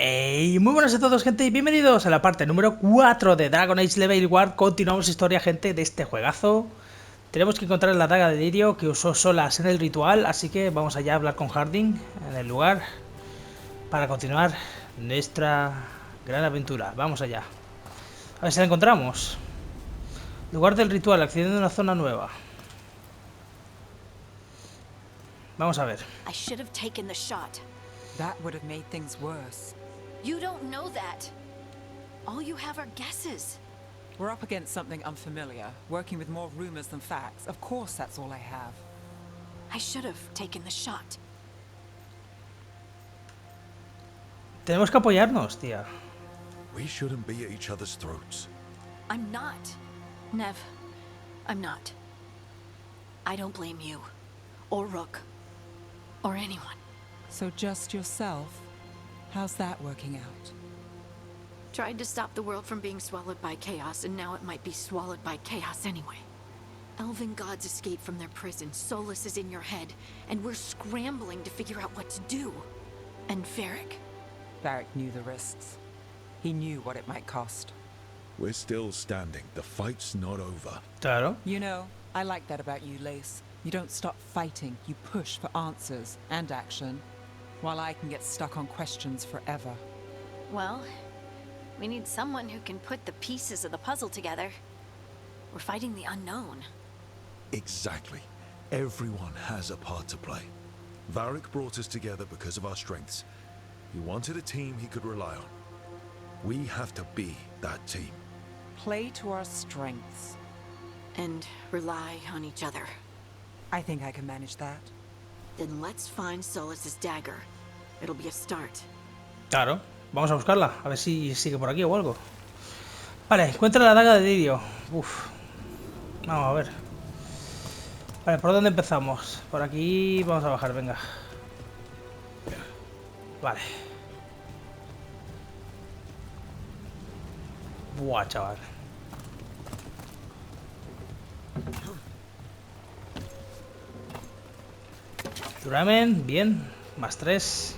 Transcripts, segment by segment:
Hey, muy buenas a todos, gente, y bienvenidos a la parte número 4 de Dragon Age Veilguard. Continuamos historia, gente, de este juegazo. Tenemos que encontrar la daga de Lirio que usó solas en el ritual, así que vamos allá a hablar con Harding en el lugar para continuar nuestra gran aventura. Vamos allá. A ver si la encontramos. Lugar del ritual, accediendo a una zona nueva. Vamos a ver. I should have taken the shot. That would have made things worse. You don't know that. All you have are guesses. We're up against something unfamiliar, working with more rumors than facts. Of course that's all I have. I should have taken the shot. Tenemos que apoyarnos, tía. We shouldn't be at each other's throats. I'm not. Nev, I'm not. I don't blame you. Or Rook. Or anyone. So just yourself? How's that working out? Tried to stop the world from being swallowed by chaos, and now it might be swallowed by chaos anyway. Elven gods escaped from their prison, Solus is in your head, and we're scrambling to figure out what to do. And Varric. Varric knew the risks. He knew what it might cost. We're still standing. The fight's not over. Claro. You know, I like that about you, Lace. You don't stop fighting, you push for answers and action, while I can get stuck on questions forever. Well, we need someone who can put the pieces of the puzzle together. We're fighting the unknown. Exactly. Everyone has a part to play. Varric brought us together because of our strengths. He wanted a team he could rely on. We have to be that team. Play to our strengths. And rely on each other. I think I can manage that. Then let's find Solus's dagger. It'll be a start. Claro. Vamos a buscarla. A ver si sigue por aquí o algo. Vale, encuentra la daga de Lirio. Uf. Vamos a ver. Vale, ¿por dónde empezamos? Por aquí vamos a bajar, venga. Vale. Buah, chaval. Duramen, bien. Más 3.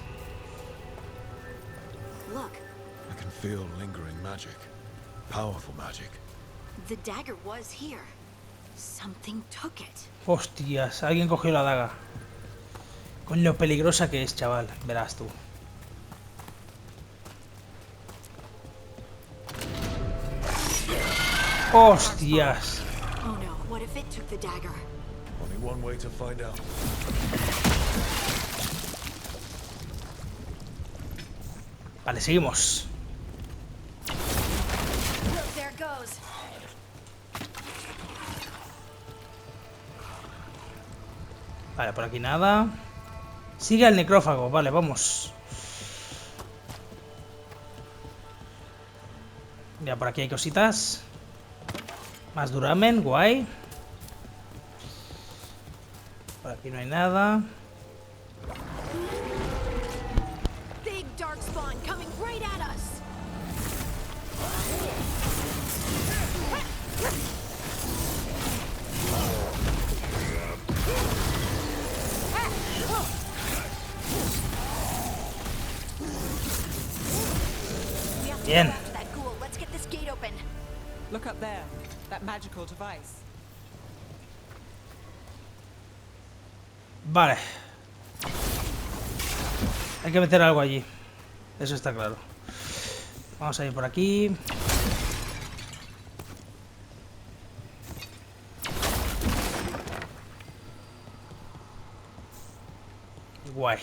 Look, I can feel lingering magic. Powerful magic. the dagger was here. Something took it. Hostias, alguien cogió la daga. Con lo peligrosa que es, chaval. Verás tú. Hostias. Oh no, what if it took the dagger? Only one way to find out. Vale, seguimos. Look, there it goes. Vale, por aquí nada. Sigue al necrófago, vale, vamos. Ya, por aquí hay cositas. Más duramen, guay. Por aquí no hay nada. Big dark spawn coming right at us. Bien. That ghoul. Let's get this gate open. Look up there, that magical device. Vale. Hay que meter algo allí. Eso está claro. Vamos a ir por aquí. Guay.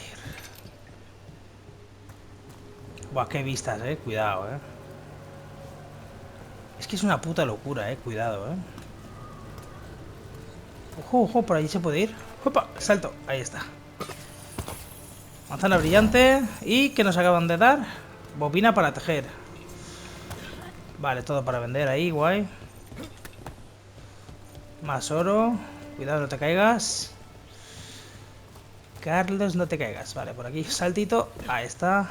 Buah, qué vistas, cuidado, Es que es una puta locura, cuidado, Ojo, ojo, por allí se puede ir. ¡Opa! Salto. Ahí está. Manzana brillante. ¿Y qué nos acaban de dar? Bobina para tejer. Vale, todo para vender ahí, guay. Más oro. Cuidado, no te caigas. Carlos, no te caigas. Vale, por aquí saltito. Ahí está.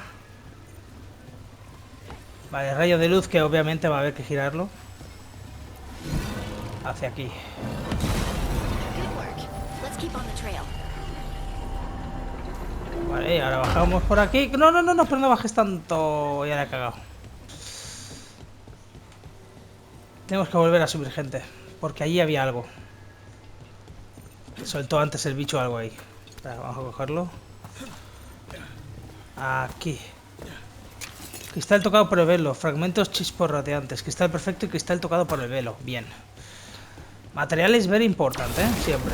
Vale, rayo de luz que obviamente va a haber que girarlo. Hacia aquí. Good work. Let's keep on the trail. Vale, ahora bajamos por aquí. No, no, no, no, pero no bajes tanto. Ya la he cagado. Tenemos que volver a subir, gente. Porque allí había algo. Soltó antes el bicho algo ahí. Espera, vamos a cogerlo. Aquí. Cristal tocado por el velo. Fragmentos chisporroteantes. Cristal perfecto y cristal tocado por el velo. Bien. Material es very importante, ¿eh? Siempre.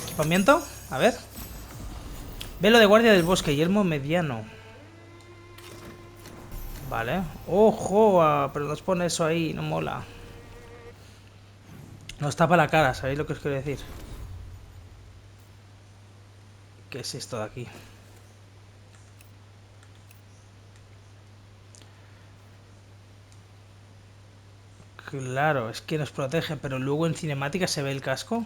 Equipamiento. A ver. Velo de guardia del bosque. Yelmo mediano. Vale. ¡Ojo! Pero nos pone eso ahí. No mola. Nos tapa la cara. ¿Sabéis lo que os quiero decir? ¿Qué es esto de aquí? Claro, es que nos protege, pero luego en cinemática se ve el casco.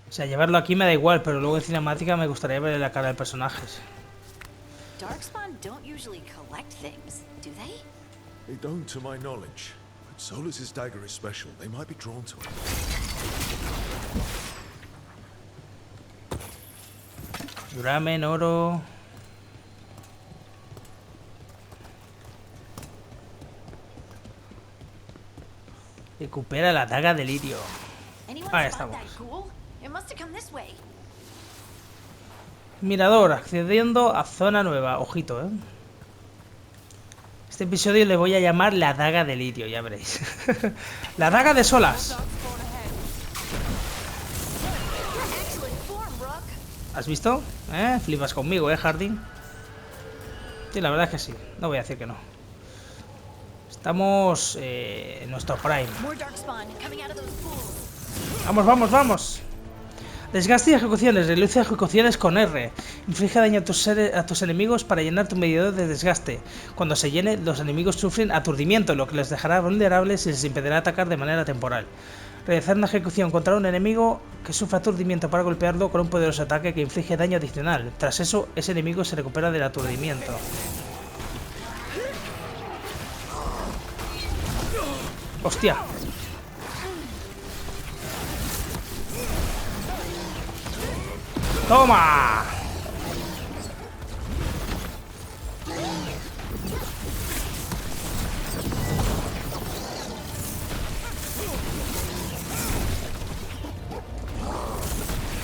O sea, llevarlo aquí me da igual, pero luego en cinemática me gustaría ver la cara del personaje. Darkspawn don't usually collect things, do they? They don't, to my knowledge. But Solus's dagger is special. They might be drawn to it. Duramen, oro. Recupera la daga de Lirio. Ahí estamos. Mirador, accediendo a zona nueva. Ojito, Este episodio le voy a llamar la daga de Lirio, ya veréis. La daga de solas. ¿Has visto? Flipas conmigo, Harding. Sí, la verdad es que sí. No voy a decir que no. Estamos en nuestro prime. Vamos, vamos, vamos. Desgaste y ejecuciones. Realiza ejecuciones con R. Inflige daño a tus enemigos para llenar tu medidor de desgaste. Cuando se llene, los enemigos sufren aturdimiento, lo que les dejará vulnerables y les impedirá atacar de manera temporal. Realizar una ejecución contra un enemigo que sufre aturdimiento para golpearlo con un poderoso ataque que inflige daño adicional. Tras eso, ese enemigo se recupera del aturdimiento. ¡Hostia! ¡Toma!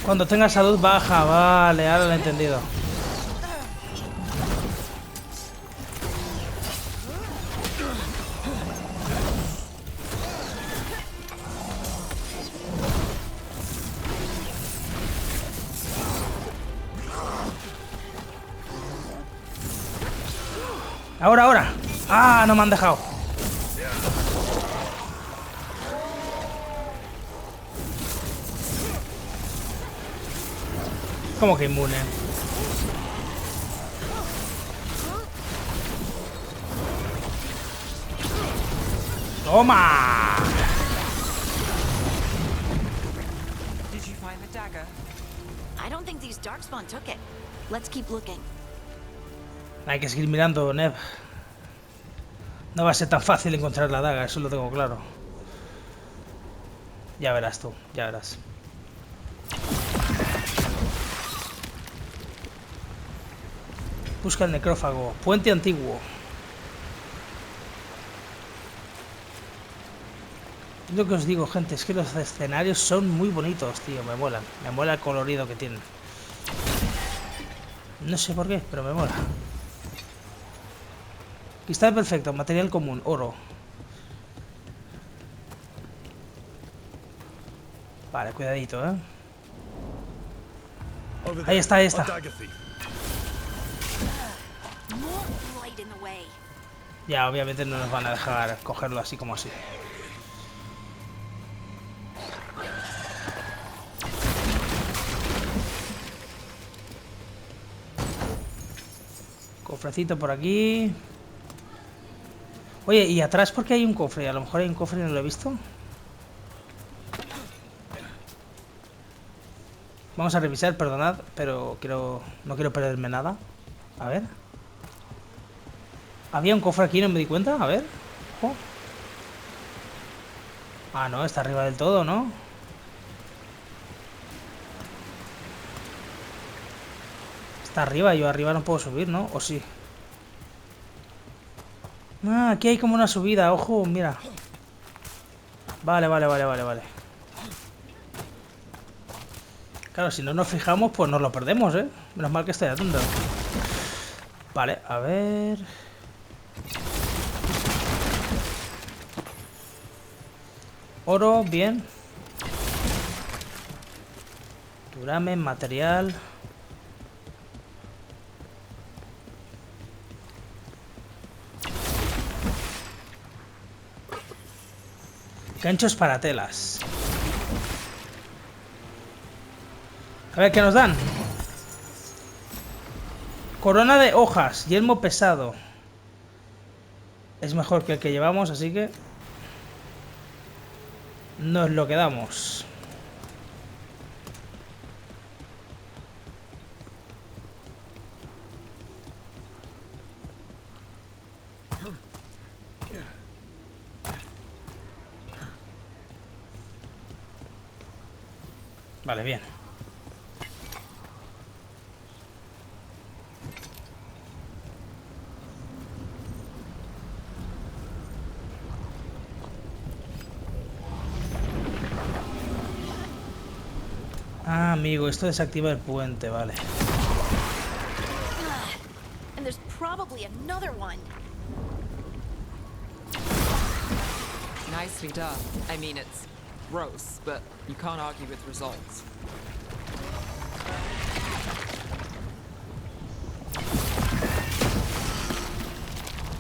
Cuando tenga salud baja, vale, ahora lo he entendido. Ahora, ahora. Ah, no me han dejado. ¿Cómo que inmune? ¡Toma! Did you find the dagger? I don't think these Darkspawn took it. Let's keep looking. Hay que seguir mirando, Nev. No va a ser tan fácil encontrar la daga, eso lo tengo claro. Ya verás tú, ya verás. Busca el necrófago. Puente antiguo. Es lo que os digo, gente, es que los escenarios son muy bonitos, tío, me molan. Me mola el colorido que tienen. No sé por qué, pero me mola. Cristal perfecto, material común, oro. Vale, cuidadito, Ahí está, ahí está. Ya, obviamente no nos van a dejar cogerlo así como así. Cofrecito por aquí. Oye, ¿y atrás por qué hay un cofre? A lo mejor hay un cofre y no lo he visto. Vamos a revisar, perdonad, pero no quiero perderme nada. A ver. Había un cofre aquí y no me di cuenta. A ver. Ojo. Ah, no, está arriba del todo, ¿no? Está arriba, yo arriba no puedo subir, ¿no? ¿O sí? Ah, aquí hay como una subida, ojo, mira. Vale. Claro, si no nos fijamos, pues nos lo perdemos, ¿eh? Menos mal que estoy atento. Vale, a ver... Oro, bien. Duramen, material. Ganchos para telas. A ver qué nos dan. Corona de hojas, yelmo pesado. Es mejor que el que llevamos, así que nos lo quedamos. Vale, bien. Ah, amigo, esto desactiva el puente, vale. And there's probably another one. Nicely done. I mean, it's gross, but you can't argue with results.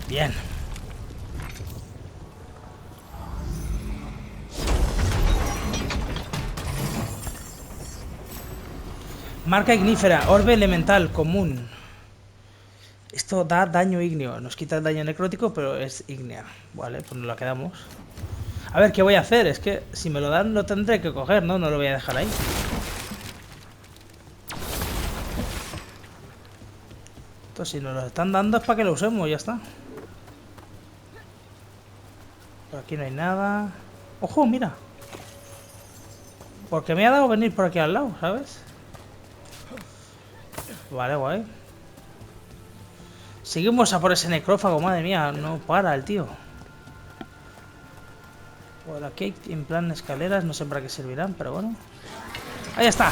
Bien. Marca ignífera, orbe elemental, común. Esto da daño ígneo. Nos quita el daño necrótico, pero es ígnea. Vale, pues nos la quedamos. A ver, ¿qué voy a hacer? Es que si me lo dan lo tendré que coger, ¿no? No lo voy a dejar ahí. Entonces, si nos lo están dando es para que lo usemos, ya está. Por aquí no hay nada. ¡Ojo, mira! Porque me ha dado venir por aquí al lado, ¿sabes? Vale, guay. Seguimos a por ese necrófago, madre mía. No para el tío. Por aquí en plan escaleras, no sé para qué servirán, pero bueno. ¡Ahí está!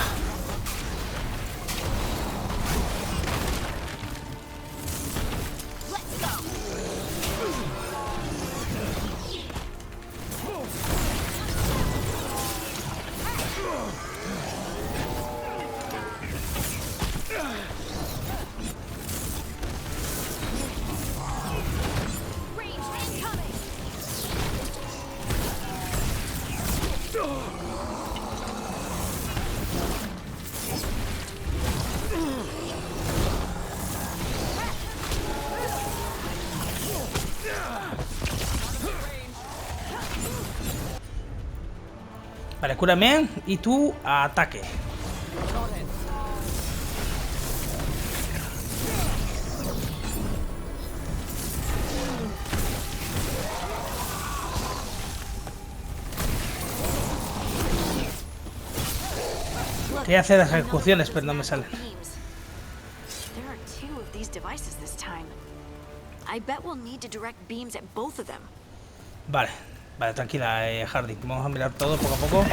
Vale, cúrame y tú ataque. Quería hacer las ejecuciones, pero no me salen. There are two of these devices this time. I bet we'll need to direct beams at both of them. Vale, vale, tranquila, Hardy. Vamos a mirar todo poco a poco.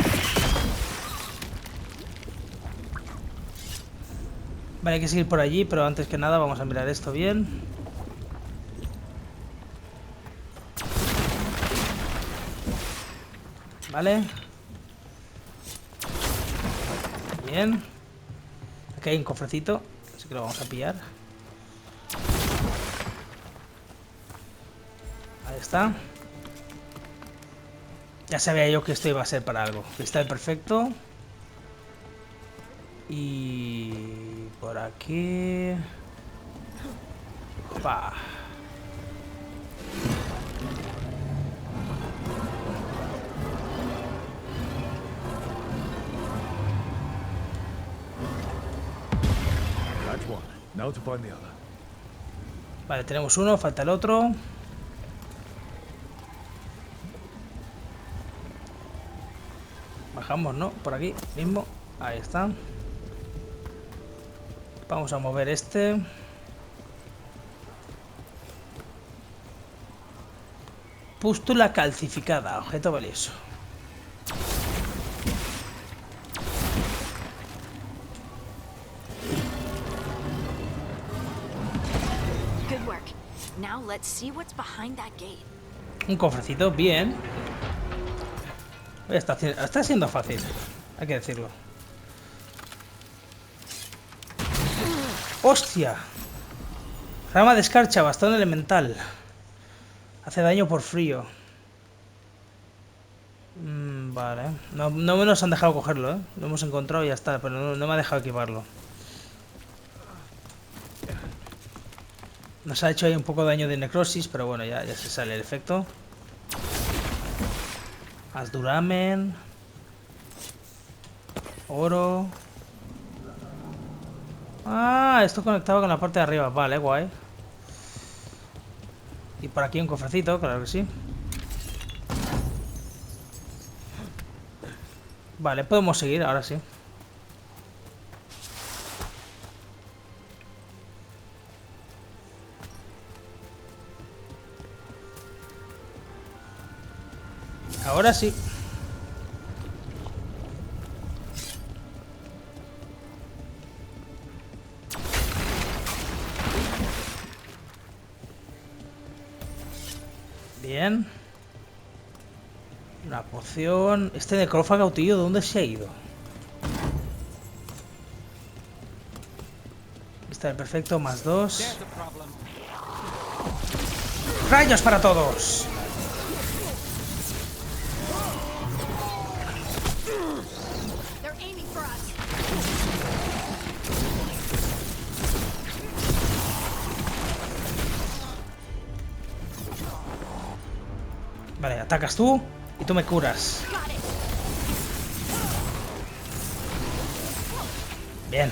Vale, hay que seguir por allí, pero antes que nada vamos a mirar esto bien. Vale. Bien. Aquí hay un cofrecito, así que lo vamos a pillar. Ahí está. Ya sabía yo que esto iba a ser para algo. Cristal perfecto. Y por aquí. Opa. That's one. Now to find the other. Vale, tenemos uno, falta el otro. Bajamos, ¿no? Por aquí mismo. Ahí está. Vamos a mover este. Pústula calcificada, objeto valioso. Good work. Now let's see what's behind that gate. Un cofrecito, bien. Oye, está siendo fácil, hay que decirlo. ¡Hostia! Rama de escarcha, bastón elemental. Hace daño por frío. Vale. No nos han dejado cogerlo, ¿eh? Lo hemos encontrado y ya está, pero no me ha dejado equiparlo. Nos ha hecho ahí un poco de daño de necrosis, pero bueno, ya se sale el efecto. Haz duramen. Oro. Ah, esto conectaba con la parte de arriba. Vale, guay. Y por aquí un cofrecito, claro que sí. Vale, podemos seguir, ahora sí. Ahora sí. Bien. Una poción. Este necrófago, tío, ¿de dónde se ha ido? Está el perfecto, más 2. ¡Rayos para todos! They're aiming for us. Vale, atacas tú y tú me curas. Got it. Bien.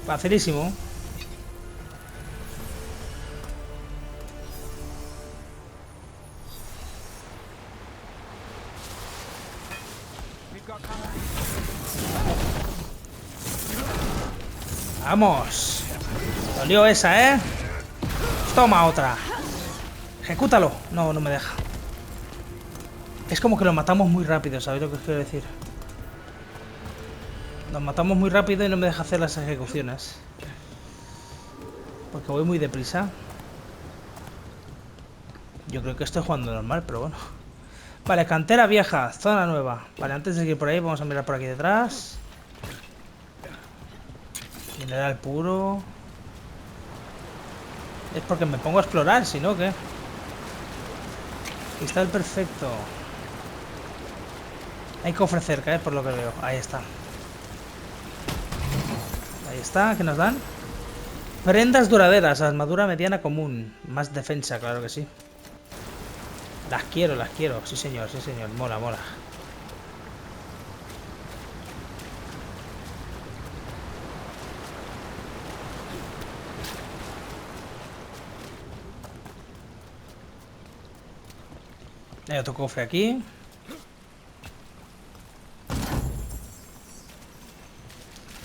Facilísimo. Vamos. Dolió esa, ¿eh? Toma otra. Ejecútalo. No me deja. Es como que lo matamos muy rápido, ¿sabéis lo que os quiero decir? Nos matamos muy rápido y no me deja hacer las ejecuciones. Porque voy muy deprisa. Yo creo que estoy jugando normal, pero bueno. Vale, cantera vieja, zona nueva. Vale, antes de ir por ahí, vamos a mirar por aquí detrás. Mineral puro. Es porque me pongo a explorar, si no, ¿qué? Cristal perfecto. Hay cofre cerca, por lo que veo. Ahí está. Ahí está, ¿qué nos dan? Prendas duraderas, armadura mediana común. Más defensa, claro que sí. Las quiero, sí señor, mola, mola. Hay otro cofre aquí.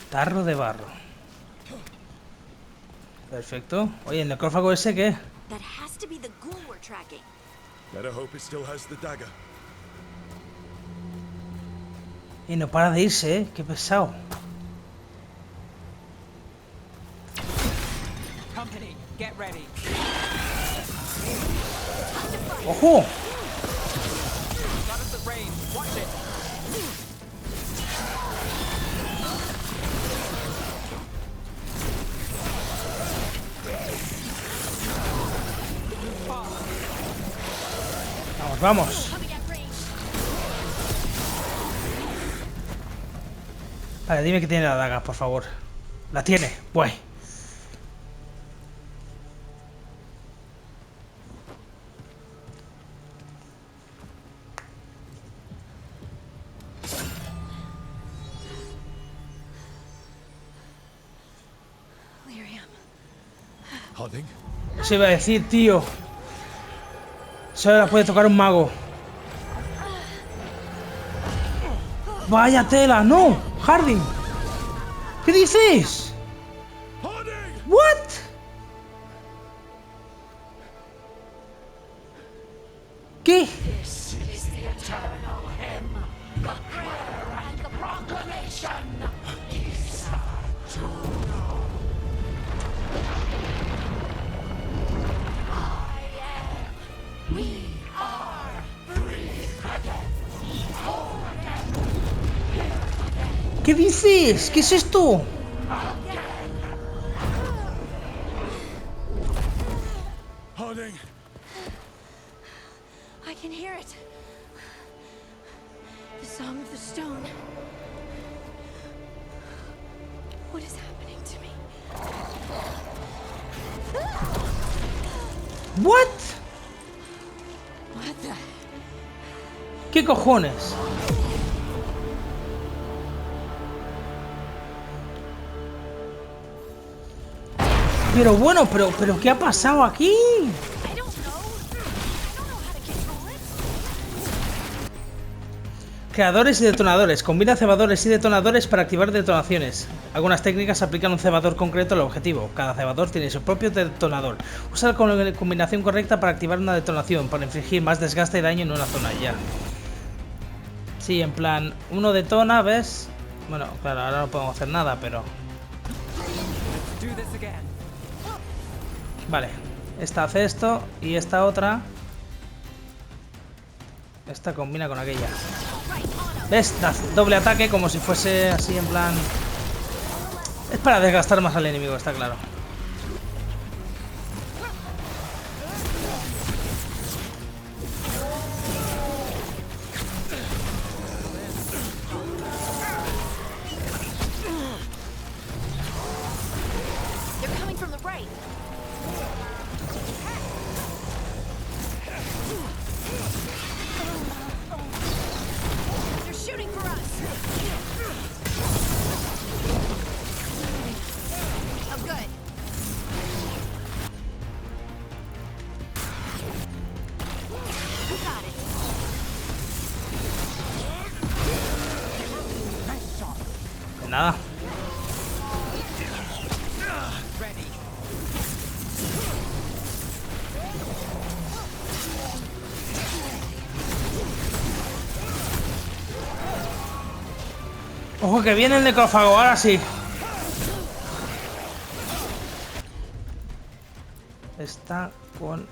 Tarro de barro. Perfecto. Oye, ¿el necrófago ese qué? That has to be the ghoul we're tracking. Better hope it still has the dagger. Y no para de irse, ¿eh? Qué pesado. Company, get ready. ¡Ojo! Got us at range. Watch it. Vamos, vamos. Coming at range. Vale, dime que tiene la daga, por favor. La tiene. Guay. Lirio. Hunting? Se iba a decir, tío. Solo la puede tocar un mago. ¡Vaya tela! ¡No! ¡Harding! ¿Qué dices? ¿Qué? ¿Qué dices? ¿Qué es esto? Harding! I can hear it. The song of the stone. What is happening to me? What? What the? ¿Qué cojones? Pero bueno, pero ¿qué ha pasado aquí? I don't know. I don't know how to control it. Creadores y detonadores. Combina cebadores y detonadores para activar detonaciones. Algunas técnicas aplican un cebador concreto al objetivo. Cada cebador tiene su propio detonador. Usa la combinación correcta para activar una detonación, para infligir más desgaste y daño en una zona. Ya. Sí, en plan, uno detona, ¿ves? Bueno, claro, ahora no podemos hacer nada, pero... Do this again. Vale, esta hace esto y esta otra... Esta combina con aquella. ¿Ves? Da doble ataque como si fuese así en plan... Es para desgastar más al enemigo, está claro. They're coming from the right. They're shooting for us. Oh, good. We got it. Nada. Ready. Ojo que viene el necrófago, ahora sí. Está con...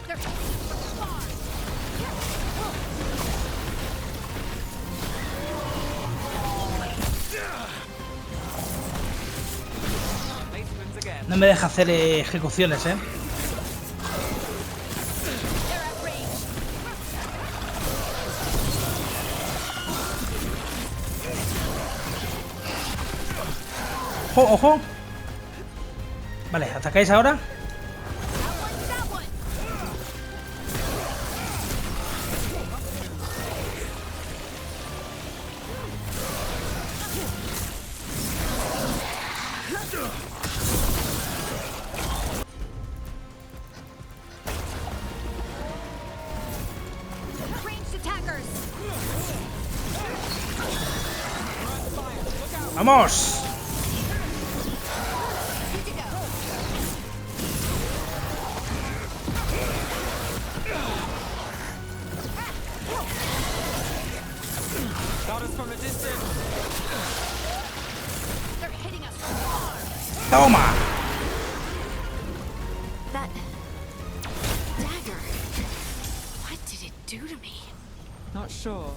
They're hitting from far. Lace wins again. No me deja hacer ejecuciones, They're at range. ¡Ojo, ojo! Vale, ¿atacáis ahora? That one. Ranged attackers. ¡Vamos! Good to go. Got us from a distance. They're hitting us from far. ¡Toma! That dagger. What did it do to me? Not sure.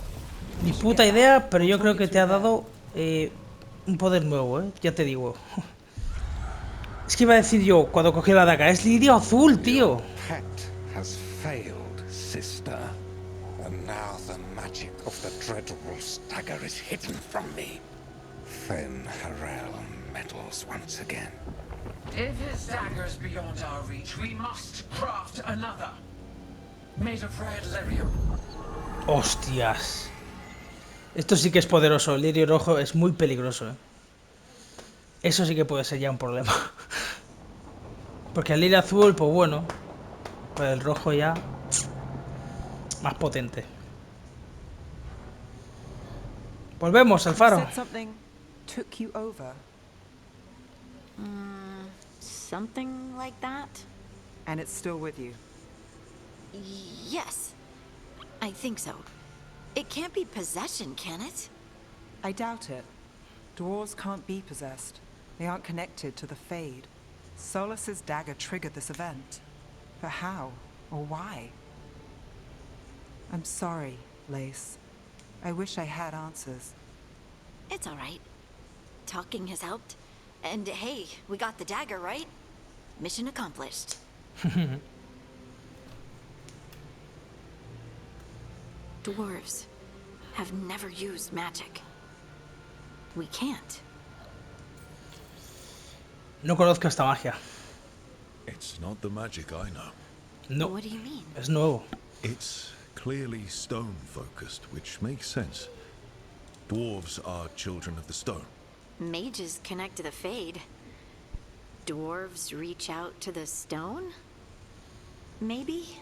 Ni puta idea, pero yo creo que te ha dado un poder nuevo, ¿eh? Ya te digo. Es que iba a decir yo, cuando cogí la daga, es lirio azul, tío. Pact has failed, sister. And now the magic of the dreadful stagger is hidden from me. Fen Harel meddles once again. If his dagger's beyond our reach, we must craft another. Made of red lyrium. Hostias. Esto sí que es poderoso. El lirio rojo es muy peligroso, ¿eh? Eso sí que puede ser ya un problema. Porque el lirio azul, pues bueno. Pues el rojo ya... más potente. Volvemos al faro. Said something took you over, Something like that? and it's still with you. Yes. I think so. It can't be possession, can it? I doubt it. Dwarves can't be possessed. They aren't connected to the Fade. Solus's dagger triggered this event. But how? Or why? I'm sorry, Lace. I wish I had answers. It's alright. Talking has helped. And hey, we got the dagger, right? Mission accomplished. Dwarves have never used magic. We can't. No conozco esta magia. It's not the magic I know. No, What do you mean? es nuevo. It's clearly stone-focused, which makes sense. Dwarves are children of the stone. Mages connect to the Fade. Dwarves reach out to the stone? Maybe?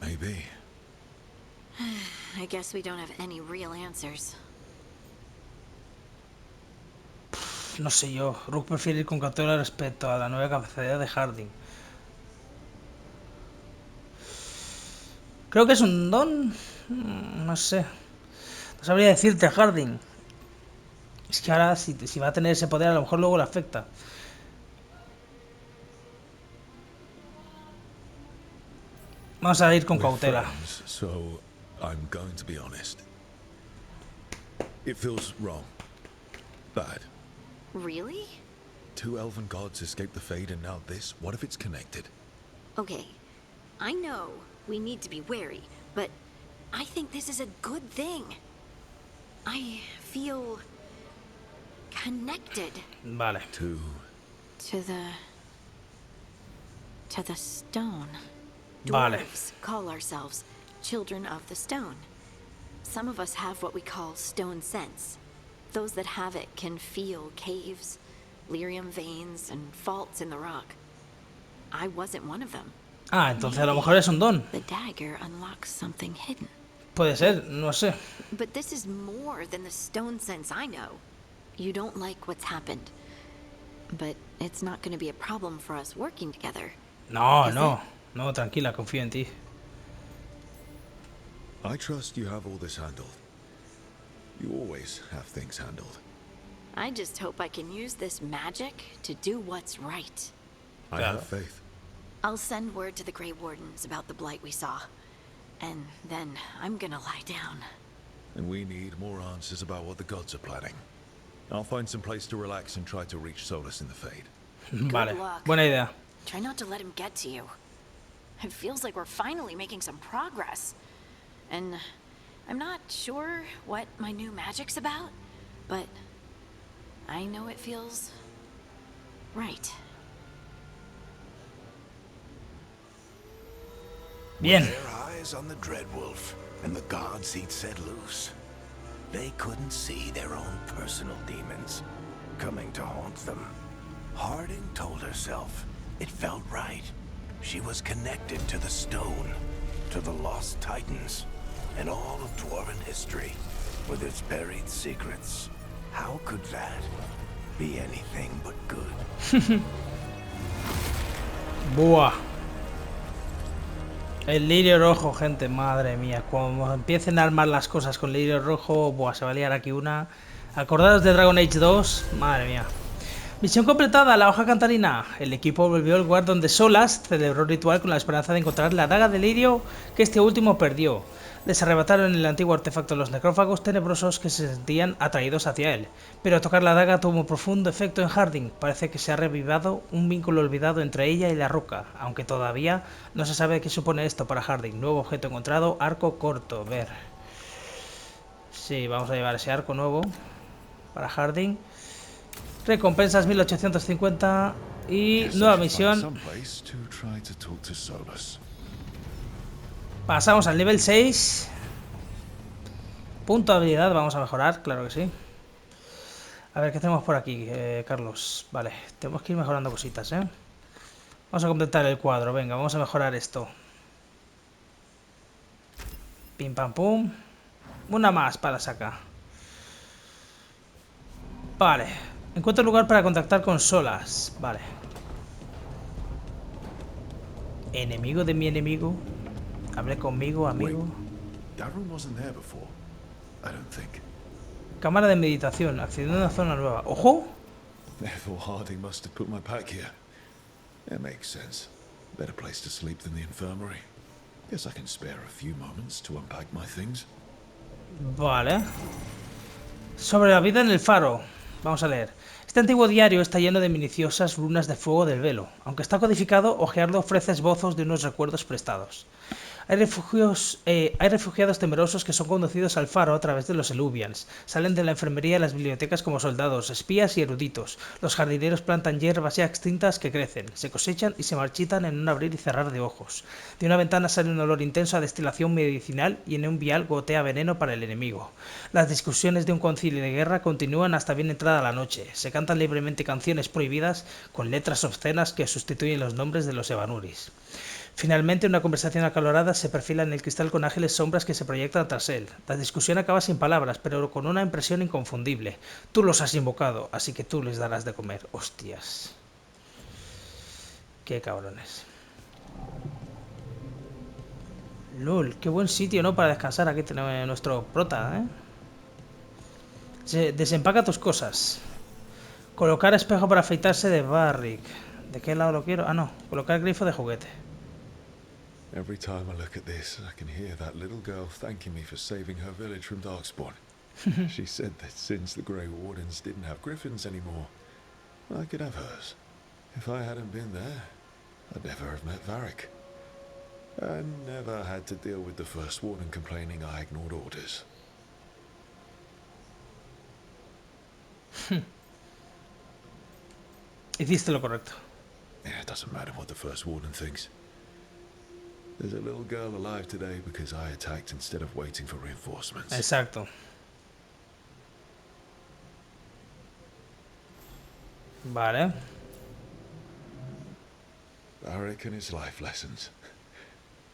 Maybe. I guess we don't have any real answers. No sé yo. Rook prefiere ir con cautela respecto a la nueva capacidad de Harding. Creo que es un don. No sé. No sabría decirte, Harding. Es que ahora, si va a tener ese poder, a lo mejor luego le afecta. Vamos a ir con We're cautela. friends, so I'm going to be honest. It feels wrong. Bad. Really? Two elven gods escaped the Fade and now this? What if it's connected? Okay, I know we need to be wary, but I think this is a good thing. I feel connected Vale. Two. to the stone. Vale. Dwarves call ourselves children of the stone. Some of us have what we call stone sense. Those that have it can feel caves, lyrium veins, and faults in the rock. I wasn't one of them. Ah, entonces a lo mejor es un don. The dagger unlocks something hidden. Puede ser, no sé. But this is more than the stone sense I know. You don't like what's happened. But it's not going to be a problem for us working together. No, Is no. No, tranquila, confío en ti. I trust you have all this handled. You always have things handled. I just hope I can use this magic to do what's right. I Claro. have faith. I'll send word to the Grey Wardens about the blight we saw. And then I'm gonna lie down. And we need more answers about what the gods are planning. I'll find some place to relax and try to reach Solus in the Fade. Vale, luck. buena idea. Try not to let him get to you. It feels like we're finally making some progress. And I'm not sure what my new magic's about, but I know it feels right. Bien. Their eyes on the Dreadwolf and the gods he'd set loose. They couldn't see their own personal demons coming to haunt them. Harding told herself it felt right. She was connected to the stone, to the lost titans, and all of dwarven history with its buried secrets. How could that be anything but good? Buah. El lirio rojo, gente, madre mía. Cuando empiecen a armar las cosas con lirio rojo, buah, se va a liar aquí una. Acordados de Dragon Age 2, madre mía. Misión completada, la hoja cantarina. El equipo volvió al lugar donde Solas celebró el ritual con la esperanza de encontrar la daga de Lirio que este último perdió. Les arrebataron el antiguo artefacto los necrófagos tenebrosos que se sentían atraídos hacia él. Pero tocar la daga tuvo un profundo efecto en Harding. Parece que se ha revivado un vínculo olvidado entre ella y la roca, aunque todavía no se sabe qué supone esto para Harding. Nuevo objeto encontrado, arco corto. Ver. Sí, vamos a llevar ese arco nuevo para Harding. Recompensas 1850 y nueva misión. Pasamos al nivel 6. Punto de habilidad, vamos a mejorar, claro que sí. A ver, ¿qué tenemos por aquí, Carlos? Vale, tenemos que ir mejorando cositas, ¿eh? Vamos a completar el cuadro, venga, vamos a mejorar esto. Pim pam pum. Una más para sacar. Vale. Encuentro lugar para contactar con solas. Vale. Enemigo de mi enemigo. Hable conmigo, amigo. That room wasn't there before. I don't think. Cámara de meditación. Accediendo a una zona nueva. ¡Ojo! Therefore Harding must have put my pack here. It makes sense. Better place to sleep than the infirmary. Guess I can spare a few moments to unpack my things. Vale. Sobre la vida en el faro. Vamos a leer. Este antiguo diario está lleno de minuciosas runas de fuego del velo. Aunque está codificado, hojearlo ofrece esbozos de unos recuerdos prestados. Hay refugiados temerosos que son conducidos al faro a través de los eluvians. Salen de la enfermería y las bibliotecas como soldados, espías y eruditos. Los jardineros plantan hierbas ya extintas que crecen, se cosechan y se marchitan en un abrir y cerrar de ojos. De una ventana sale un olor intenso a destilación medicinal y en un vial gotea veneno para el enemigo. Las discusiones de un concilio de guerra continúan hasta bien entrada la noche. Se cantan libremente canciones prohibidas con letras obscenas que sustituyen los nombres de los evanuris. Finalmente, una conversación acalorada se perfila en el cristal con ágiles sombras que se proyectan tras él. La discusión acaba sin palabras, pero con una impresión inconfundible. Tú los has invocado, así que tú les darás de comer. Hostias. Qué cabrones. LOL, qué buen sitio, ¿no? Para descansar. Aquí tenemos nuestro prota, ¿eh? Desempaca tus cosas. Colocar espejo para afeitarse de Barrick. ¿De qué lado lo quiero? Ah, no. Colocar grifo de juguete. Every time I look at this, I can hear that little girl thanking me for saving her village from Darkspawn. She said that since the Grey Wardens didn't have griffins anymore, I could have hers. If I hadn't been there, I'd never have met Varric. I never had to deal with the First Warden complaining I ignored orders. Hiciste lo correcto. Yeah, it doesn't matter what the First Warden thinks. There's a little girl alive today because I attacked instead of waiting for reinforcements. Exacto. Vale. Varric and his life lessons.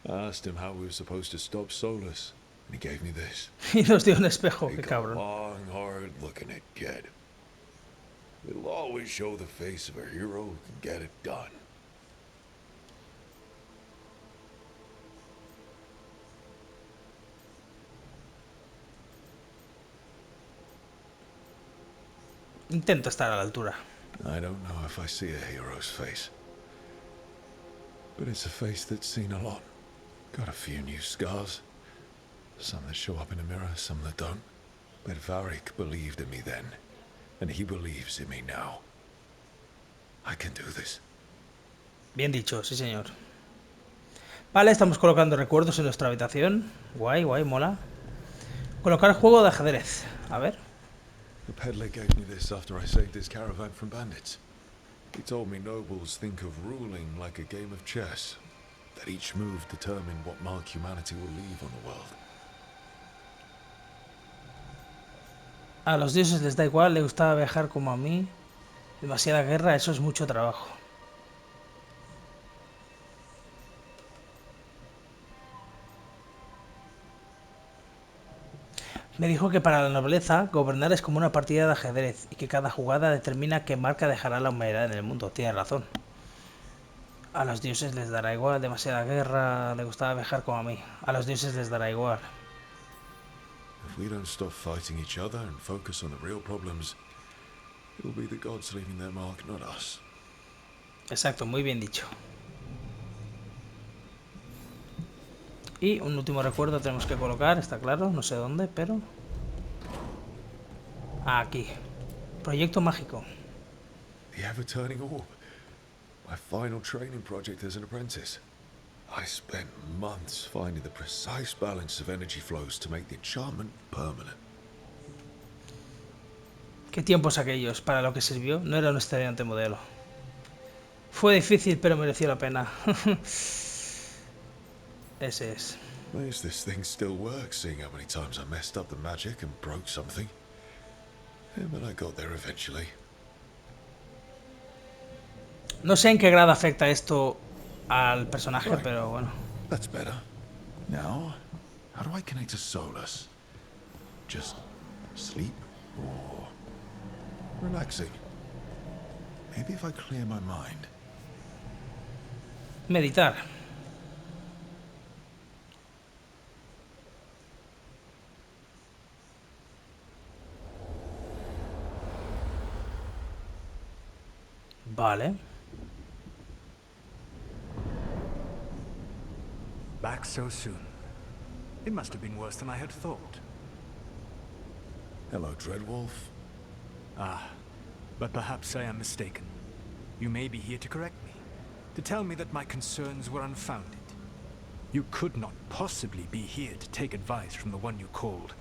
I asked him how we were supposed to stop Solus, and he gave me this. Y nos dio un espejo, Take qué a cabrón. long, hard look at it, kid. It'll always show the face of a hero who can get it done. Intento estar a la altura. I don't know if I see a hero's face, but it's a face that's seen a lot. Got a few new scars. Some that show up in a mirror, some that don't. But Varric believed in me then, and he believes in me now. I can do this. Bien dicho, sí señor. Vale, estamos colocando recuerdos en nuestra habitación. Guay, guay, mola. Colocar juego de ajedrez. A ver. The peddler gave me this after I saved his caravan from bandits. He told me nobles think of ruling like a game of chess, that each move determined what mark humanity will leave on the world. A los dioses les da igual, le gustaba viajar como a mí. Demasiada guerra, eso es mucho trabajo. Me dijo que para la nobleza, gobernar es como una partida de ajedrez y que cada jugada determina qué marca dejará la humanidad en el mundo. Tiene razón. A los dioses les dará igual, demasiada guerra, le gustaba viajar como a mí. A los dioses les dará igual. If we don't stop fighting each other and focus on the real problems, it will be the gods leaving their mark, not us. Exacto, muy bien dicho. Y un último recuerdo tenemos que colocar, está claro, no sé dónde, pero... Aquí. Proyecto mágico. The ever-turning orb. My final training project as an apprentice. I spent months finding the precise balance of energy flows to make the enchantment permanent. ¿Qué tiempos aquellos? Para lo que sirvió, no era un estudiante modelo. Fue difícil, pero mereció la pena. Ese es. Ways this thing still works, seeing how many times I messed up the magic and broke something. Yeah, but I got there eventually. No sé en qué grado afecta esto al personaje, pero bueno. That's better. Now, how do I connect to Solus? Just sleep or relaxing? Maybe if I clear my mind. Meditar. Vale. Back so soon. It must have been worse than I had thought. Hello, Dreadwolf. Ah, but perhaps I am mistaken. You may be here to correct me, to tell me that my concerns were unfounded. You could not possibly be here to take advice from the one you called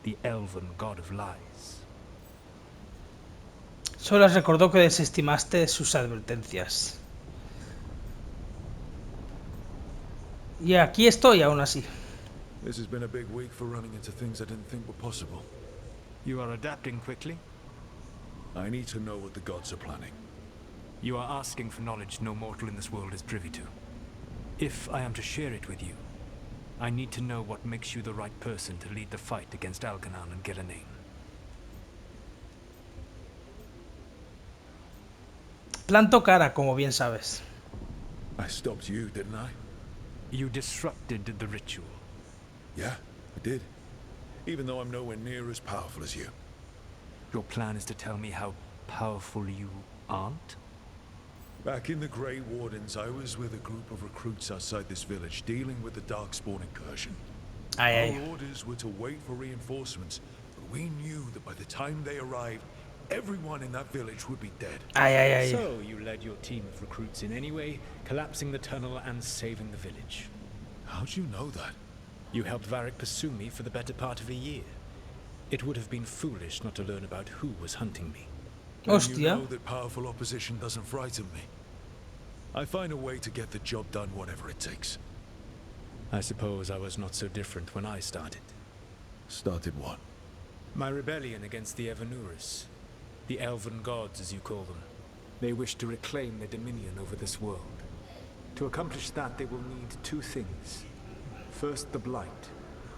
the elven god of lies. Solo recordó que desestimaste sus advertencias. Y aquí estoy aún así. This has been a big week for running into things I didn't think were possible. You are adapting quickly? I need to know what the gods are planning. You are asking for knowledge no mortal in this world is privy to. If I am to share it with you, I need to know what makes you the right person to lead the fight against Algernon and Gillenane. Planto cara, como bien sabes. I stopped you, didn't I? You disrupted the ritual. Yeah, I did. Even though I'm nowhere near as powerful as you. Your plan is to tell me how powerful you aren't? Back in the Grey Wardens, I was with a group of recruits outside this village dealing with the Darkspawn incursion. Our orders were to wait for reinforcements, but we knew that by the time they arrived, everyone in that village would be dead. So you led your team of recruits in any way, collapsing the tunnel and saving the village. How'd you know that? You helped Varric pursue me for the better part of a year. It would have been foolish not to learn about who was hunting me. And you know that powerful opposition doesn't frighten me. I find a way to get the job done whatever it takes. I suppose I was not so different when I started. Started what? My rebellion against the Evanuris. The elven gods, as you call them. They wish to reclaim their dominion over this world. To accomplish that, they will need two things. First, the Blight.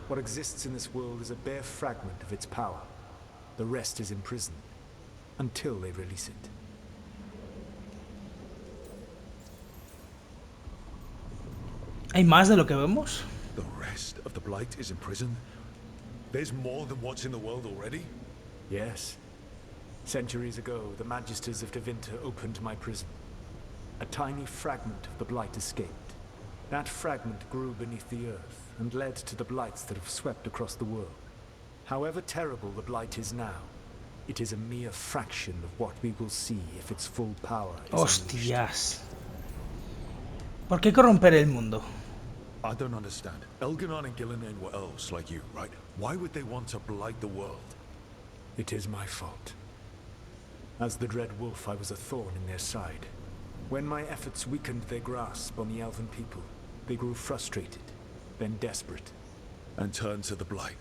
What exists in this world is a bare fragment of its power. The rest is imprisoned, until they release it. ¿Hay más de lo que vemos? The rest of the Blight is imprisoned? There's more than what's in the world already? Yes. Centuries ago, the Magisters of Tevinter opened my prison. A tiny fragment of the Blight escaped. That fragment grew beneath the earth and led to the Blights that have swept across the world. However terrible the Blight is now, it is a mere fraction of what we will see if its full power is Hostias. ¿Por qué corromper el mundo? I don't understand. Elgernon and Gillenane were elves like you, right? Why would they want to blight the world? It is my fault. As the Dread Wolf, I was a thorn in their side. When my efforts weakened their grasp on the elven people, they grew frustrated, then desperate. And turned to the Blight.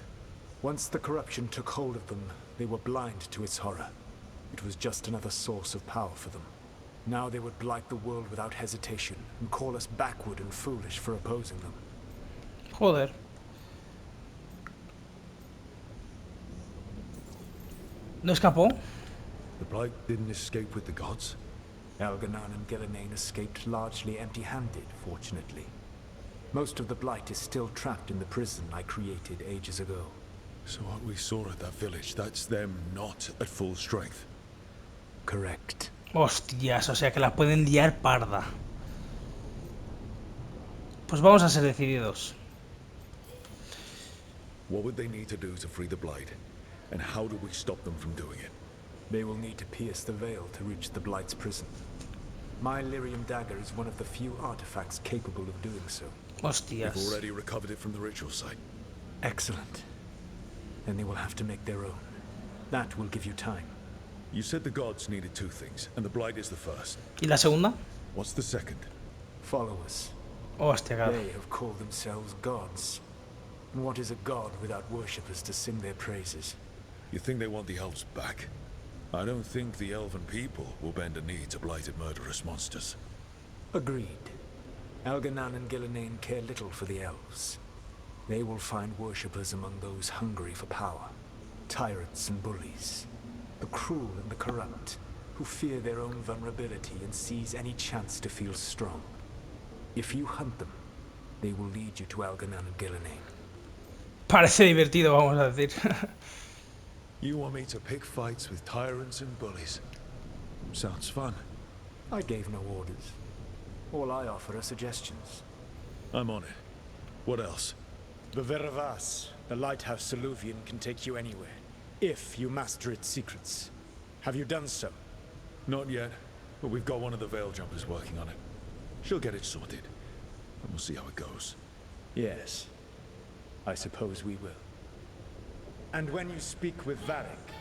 Once the corruption took hold of them, they were blind to its horror. It was just another source of power for them. Now they would blight the world without hesitation, and call us backward and foolish for opposing them. Joder. ¿No escapó? The Blight didn't escape with the gods? Algernon and Gillenane escaped largely empty-handed, fortunately. Most of the Blight is still trapped in the prison I created ages ago. So what we saw at that village, that's them not at full strength? Correct. Hostias, o sea que la pueden liar parda. Pues vamos a ser decididos. What would they need to do to free the Blight? And how do we stop them from doing it? They will need to pierce the veil to reach the Blight's prison. My Lyrium dagger is one of the few artifacts capable of doing so. Hostias. We've already recovered it from the ritual site. Excellent. Then they will have to make their own. That will give you time. You said the gods needed two things, and the Blight is the first. ¿Y la segunda? What's the second? Follow us. Hostia, claro. They have called themselves gods. And what is a god without worshippers to sing their praises? You think they want the elves back? I don't think the elven people will bend a knee to blighted murderous monsters. Agreed. Elganan and Gillenane care little for the elves. They will find worshippers among those hungry for power. Tyrants and bullies. The cruel and the corrupt, who fear their own vulnerability and seize any chance to feel strong. If you hunt them, they will lead you to Elganan and Gillenane. Parece divertido, vamos a decir. You want me to pick fights with tyrants and bullies? Sounds fun. I gave no orders. All I offer are suggestions. I'm on it. What else? The Veravas, the lighthouse Soluvian, can take you anywhere, if you master its secrets. Have you done so? Not yet, but we've got one of the Veil Jumpers working on it. She'll get it sorted, and we'll see how it goes. Yes. I suppose we will. And when you speak with Varric,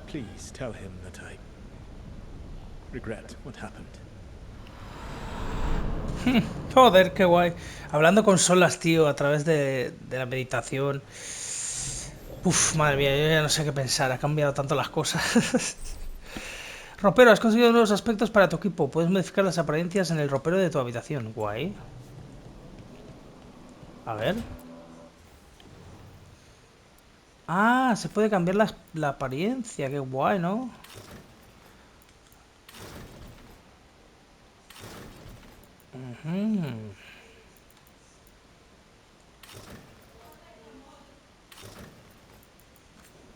please tell him that I regret what happened. Joder, qué guay. Hablando con solas, tío, a través de la meditación. Uf, madre mía, yo ya no sé qué pensar. Ha cambiado tanto las cosas. Ropero, has conseguido nuevos aspectos para tu equipo. Puedes modificar las apariencias en el ropero de tu habitación. Guay. A ver. Ah, se puede cambiar la apariencia. Qué guay, ¿no?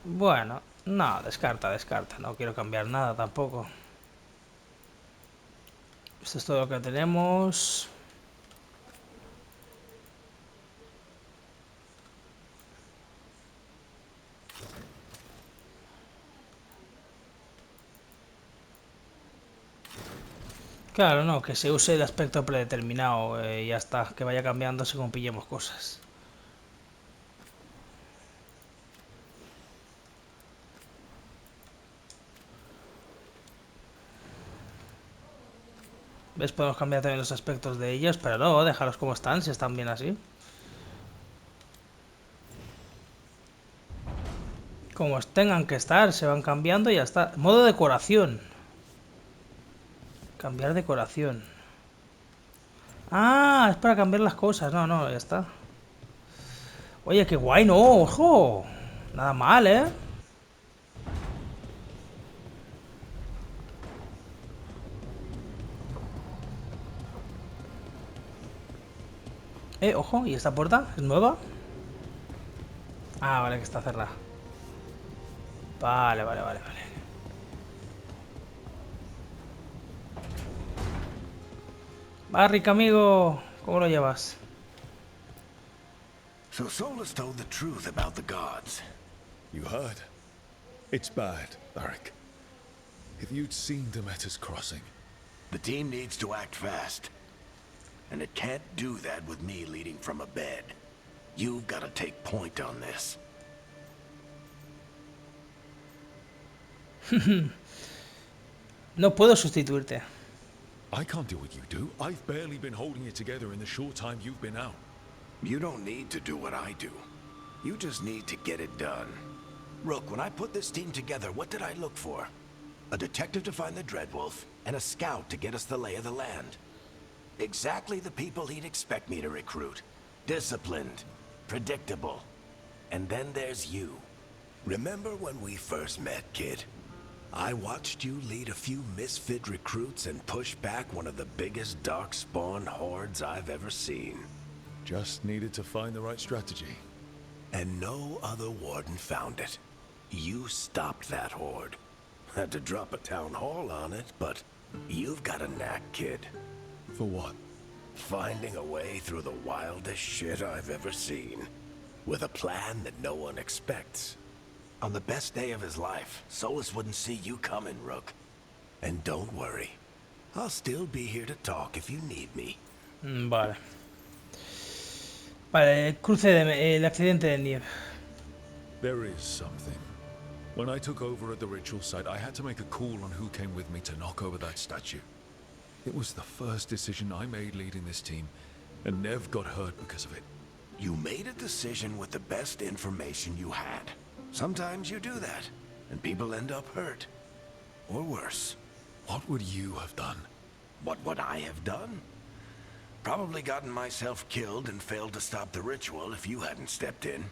Bueno, no, descarta. No quiero cambiar nada tampoco. Esto es todo lo que tenemos. Claro, no, que se use el aspecto predeterminado y ya está, que vaya cambiando según pillemos cosas. ¿Ves? Podemos cambiar también los aspectos de ellos, pero no, déjalos como están, si están bien así. Como tengan que estar, se van cambiando y ya está. Modo decoración. Cambiar decoración. Ah, es para cambiar las cosas. No, ya está. Oye, qué guay, no, ojo. Nada mal, ¿eh? Ojo, ¿y esta puerta? ¿Es nueva? Ah, vale, que está cerrada. Vale. Barrick, amigo, ¿cómo lo llevas? So Solus told the truth about the gods. You heard? It's bad, Varric. If you'd seen Demeter's crossing. The team needs to act fast. And it can't do that with me leading from a bed. You've got to take point on this. No puedo sustituirte. I can't do what you do. I've barely been holding it together in the short time you've been out. You don't need to do what I do. You just need to get it done. Rook, when I put this team together, what did I look for? A detective to find the Dreadwolf, and a scout to get us the lay of the land. Exactly the people he'd expect me to recruit. Disciplined, predictable. And then there's you. Remember when we first met, kid? I watched you lead a few misfit recruits and push back one of the biggest darkspawn hordes I've ever seen. Just needed to find the right strategy. And no other warden found it. You stopped that horde. Had to drop a town hall on it, but you've got a knack, kid. For what? Finding a way through the wildest shit I've ever seen. With a plan that no one expects. On the best day of his life, Solus wouldn't see you coming, Rook. And don't worry. I'll still be here to talk if you need me. Vale. Vale, el accidente de nieve. There is something. When I took over at the ritual site, I had to make a call on who came with me to knock over that statue. It was the first decision I made leading this team, and Nev got hurt because of it. You made a decision with the best information you had. Sometimes you do that, and people end up hurt. Or worse. What would you have done? What would I have done? Probably gotten myself killed and failed to stop the ritual if you hadn't stepped in.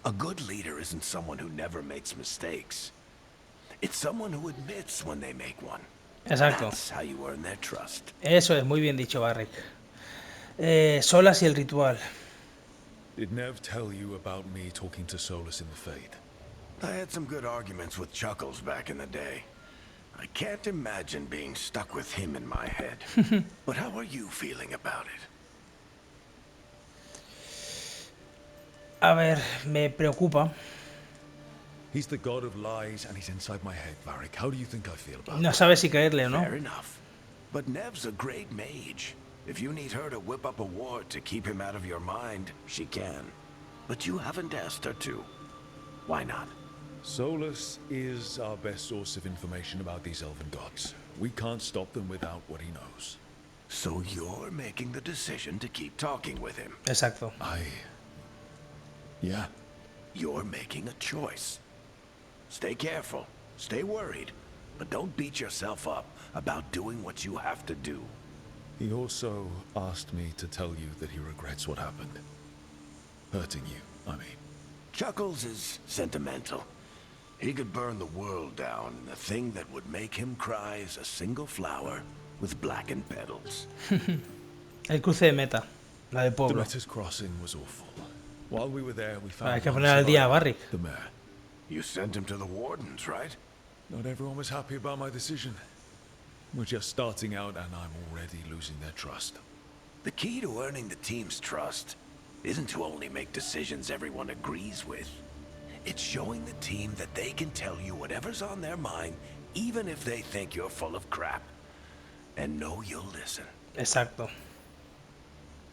A good leader isn't someone who never makes mistakes. It's someone who admits when they make one. Exacto. That's how you earn their trust. Eso es, muy bien dicho, Barrick. Solas y el ritual. Did Nev tell you about me talking to Solus in the Fade? I had some good arguments with Chuckles back in the day. I can't imagine being stuck with him in my head. But how are you feeling about it? A ver, me preocupa. He's the god of lies and he's inside my head, Varric. How do you think I feel about No it? sabes si creerle o no. Fair enough. But Nev's a great mage. If you need her to whip up a ward to keep him out of your mind, she can. But you haven't asked her to. Why not? Solus is our best source of information about these elven gods. We can't stop them without what he knows. So you're making the decision to keep talking with him. Exacto. Yeah. You're making a choice. Stay careful, stay worried, but don't beat yourself up about doing what you have to do. He also asked me to tell you that he regrets what happened. Hurting you, I mean. Chuckles is sentimental. He could burn the world down, and the thing that would make him cry is a single flower with blackened petals. El cruce de meta. La del pueblo. Demeter's crossing was awful. While we were there, we found Hay que one poner al día a survivor, Barrick. the mayor. You sent him to the wardens, right? Not everyone was happy about my decision. We're just starting out and I'm already losing their trust. The key to earning the team's trust isn't to only make decisions everyone agrees with. It's showing the team that they can tell you whatever's on their mind, even if they think you're full of crap. And know you'll listen. Exacto.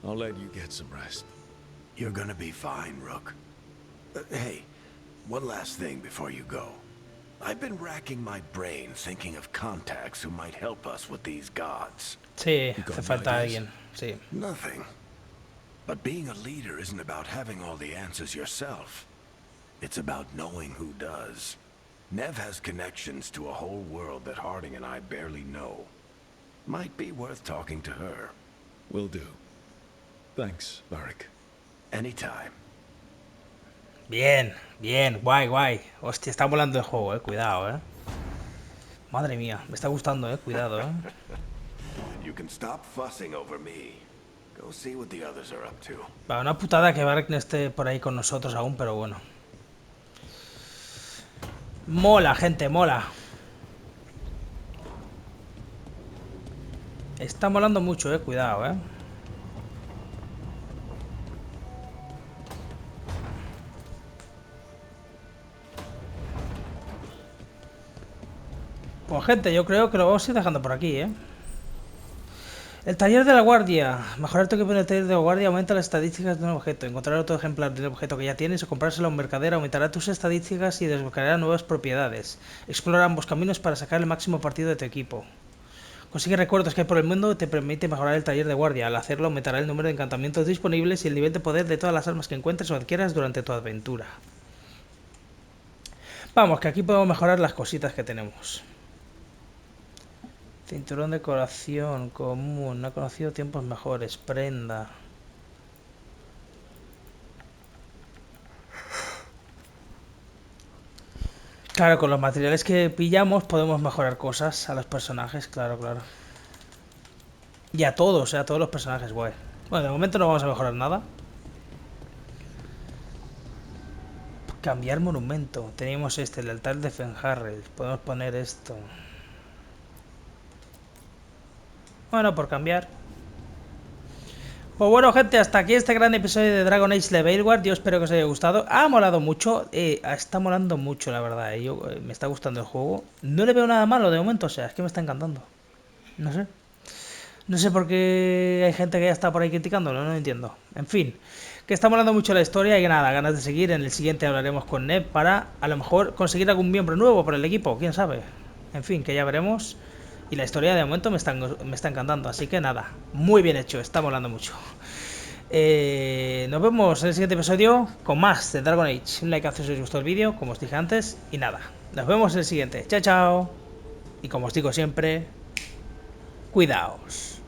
I'll let you get some rest. You're gonna be fine, Rook. Hey, one last thing before you go. I've been racking my brain thinking of contacts who might help us with these gods. Sí, got hace falta ideas? alguien. Sí. Nothing. But being a leader isn't about having all the answers yourself. It's about knowing who does. Nev has connections to a whole world that Harding and I barely know. Might be worth talking to her. Will do. Thanks, Varric. Anytime. Bien, bien, guay, guay. Hostia, está volando el juego, cuidado, Madre mía, me está gustando, cuidado, You can stop fussing over me. Go see what the others are up to. Va, una putada que Barrick no esté por ahí con nosotros aún, pero bueno. Mola, gente, mola. Está molando mucho, cuidado, Pues gente, yo creo que lo vamos a ir dejando por aquí, El taller de la guardia. Mejorar tu equipo en el taller de la guardia aumenta las estadísticas de un objeto. Encontrar otro ejemplar del objeto que ya tienes o comprárselo a un mercader aumentará tus estadísticas y desbloqueará nuevas propiedades. Explora ambos caminos para sacar el máximo partido de tu equipo. Consigue recuerdos que hay por el mundo y te permite mejorar el taller de guardia. Al hacerlo aumentará el número de encantamientos disponibles y el nivel de poder de todas las armas que encuentres o adquieras durante tu aventura. Vamos, que aquí podemos mejorar las cositas que tenemos. Cinturón de decoración común, no he conocido tiempos mejores, prenda. Claro, con los materiales que pillamos podemos mejorar cosas a los personajes, claro, claro. Y a todos los personajes, guay. Bueno, de momento no vamos a mejorar nada. Cambiar monumento. Teníamos el altar de Fenharrel. Podemos poner esto. Bueno, por cambiar. Pues bueno, gente, hasta aquí este gran episodio de Dragon Age de Veilguard. Yo espero que os haya gustado. Ha molado mucho. Está molando mucho, la verdad. Me está gustando el juego. No le veo nada malo de momento. O sea, es que me está encantando. No sé. No sé por qué hay gente que ya está por ahí criticándolo. No lo entiendo. En fin. Que está molando mucho la historia y nada, ganas de seguir. En el siguiente hablaremos con Nev para a lo mejor conseguir algún miembro nuevo por el equipo. Quién sabe. En fin, que ya veremos. Y la historia de momento me está encantando, así que nada, muy bien hecho, está molando mucho. Nos vemos en el siguiente episodio con más de Dragon Age. Un like si os gustó el vídeo, como os dije antes. Y nada, nos vemos en el siguiente. Chao, chao. Y como os digo siempre, cuidaos.